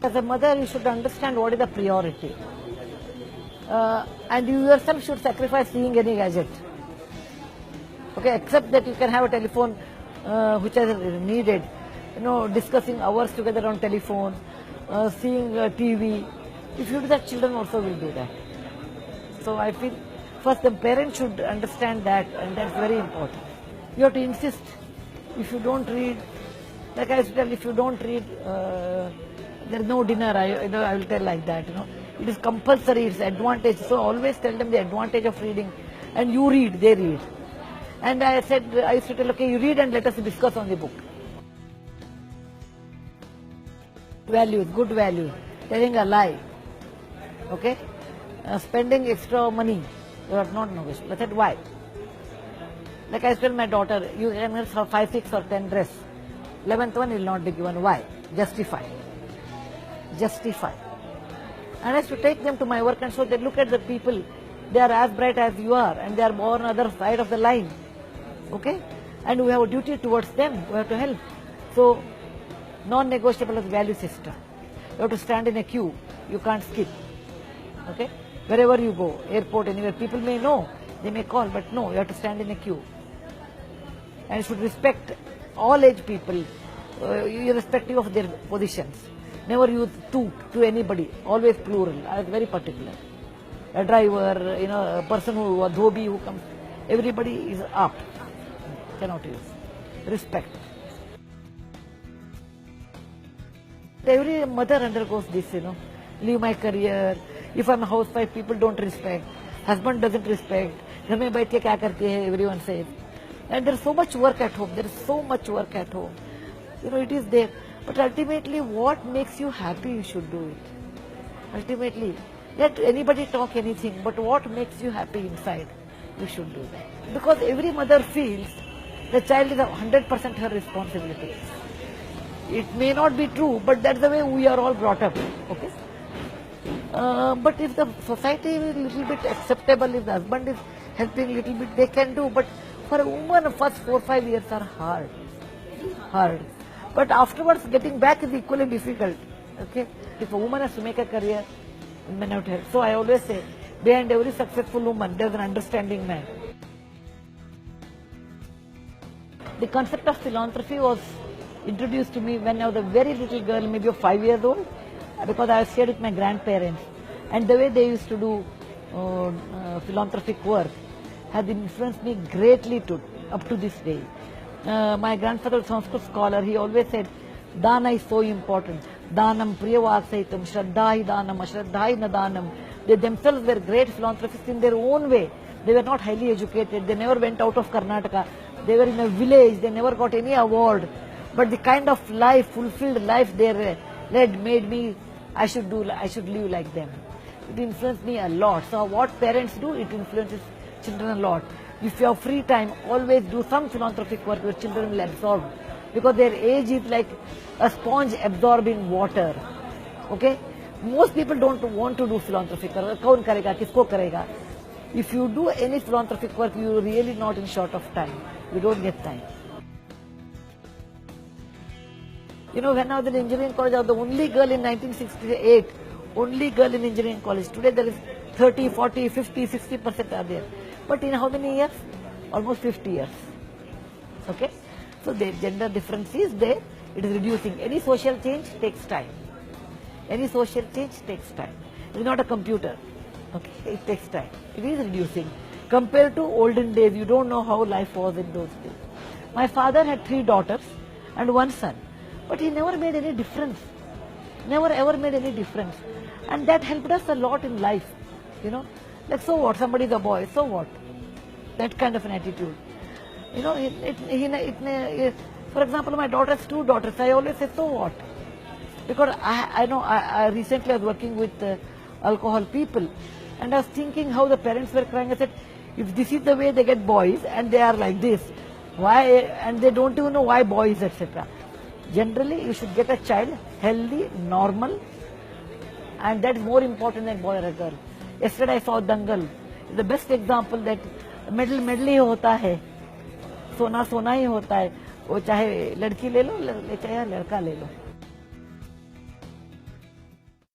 As a mother, you should understand what is the priority. And you yourself should sacrifice seeing any gadget. Okay, except that you can have a telephone which is needed. Discussing hours together on telephone, seeing TV. If you do that, children also will do that. So I feel first the parents should understand that, and that's very important. You have to insist. If you don't read, like I used to tell, if you don't read, there is no dinner. I will tell like that. It is compulsory. It's advantage. So always tell them the advantage of reading, and you read, they read. And I used to tell, okay, you read and let us discuss on the book. Values, good values. Telling a lie. Okay, spending extra money. You are not negotiable. I said, why? Like I tell my daughter, you can have 5, 6 or 10 dress. 11th one will not be given. Why? Justify. Justify. And I have to take them to my work and show that look at the people. They are as bright as you are, and they are more on the other side of the line. Okay? And we have a duty towards them. We have to help. So, non-negotiable is value system. You have to stand in a queue. You can't skip. Okay? Wherever you go, airport, anywhere, people may know. They may call, but no, you have to stand in a queue. And you should respect all age people, irrespective of their positions. Never use tu to anybody, always plural. I was very particular. A driver, a person a dhobi who comes, everybody is up. Cannot use. Respect. Every mother undergoes this, leave my career. If I'm a housewife, people don't respect. Husband doesn't respect. घर में बैठ के क्या करती है, everyone says. And there's so much work at home. There is so much work at home. It is there. But ultimately, what makes you happy, you should do it. Ultimately, let anybody talk anything, but what makes you happy inside, you should do that. Because every mother feels the child is 100% her responsibility. It may not be true, but that's the way we are all brought up. Okay. But if the society is a little bit acceptable, if the husband is helping a little bit, they can do. But for a woman, the first 4 or 5 years are hard. But afterwards, getting back is equally difficult. Okay, if a woman has to make a career, it may not help. So I always say, behind every successful woman, there's an understanding man. The concept of philanthropy was introduced to me when I was a very little girl, maybe 5 years old, because I was shared with my grandparents. And the way they used to do philanthropic work has influenced me greatly up to this day. My grandfather was a Sanskrit scholar. He always said, Dana is so important. Danam priyavasaitam, shraddha hi danam, ashraddha hi nadanam. They themselves were great philanthropists in their own way. They were not highly educated. They never went out of Karnataka. They were in a village. They never got any award. But the kind of life, fulfilled life they led made me, I should live like them. It influenced me a lot. So what parents do, it influences children a lot. If you have free time, always do some philanthropic work your children will absorb. Because their age is like a sponge absorbing water. Okay? Most people don't want to do philanthropic work. Kaun karega, kisko karega? If you do any philanthropic work, you are really not in short of time. You don't get time. When I was in engineering college, I was the only girl in 1968, only girl in engineering college. Today there is 30, 40, 50, 60% are there. But in how many years? Almost 50 years. Okay? So the gender difference is there. It is reducing. Any social change takes time. Any social change takes time. It is not a computer. Okay? It takes time. It is reducing. Compared to olden days, you don't know how life was in those days. My father had 3 daughters and 1 son. But he never made any difference. Never ever made any difference. And that helped us a lot in life. Like so what? Somebody is a boy, so what? That kind of an attitude. For example, my daughter has 2 daughters. I always say, so what? Because I recently was working with alcohol people. And I was thinking how the parents were crying. I said, if this is the way they get boys and they are like this, why? And they don't even know why boys, etc. Generally, you should get a child healthy, normal, and that is more important than boy or a girl. Yesterday I saw Dangal. It's the best example that medal ही होता है, सोना सोना ही होता है, वो चाहे लड़की ले लो चाहे लड़का ले लो.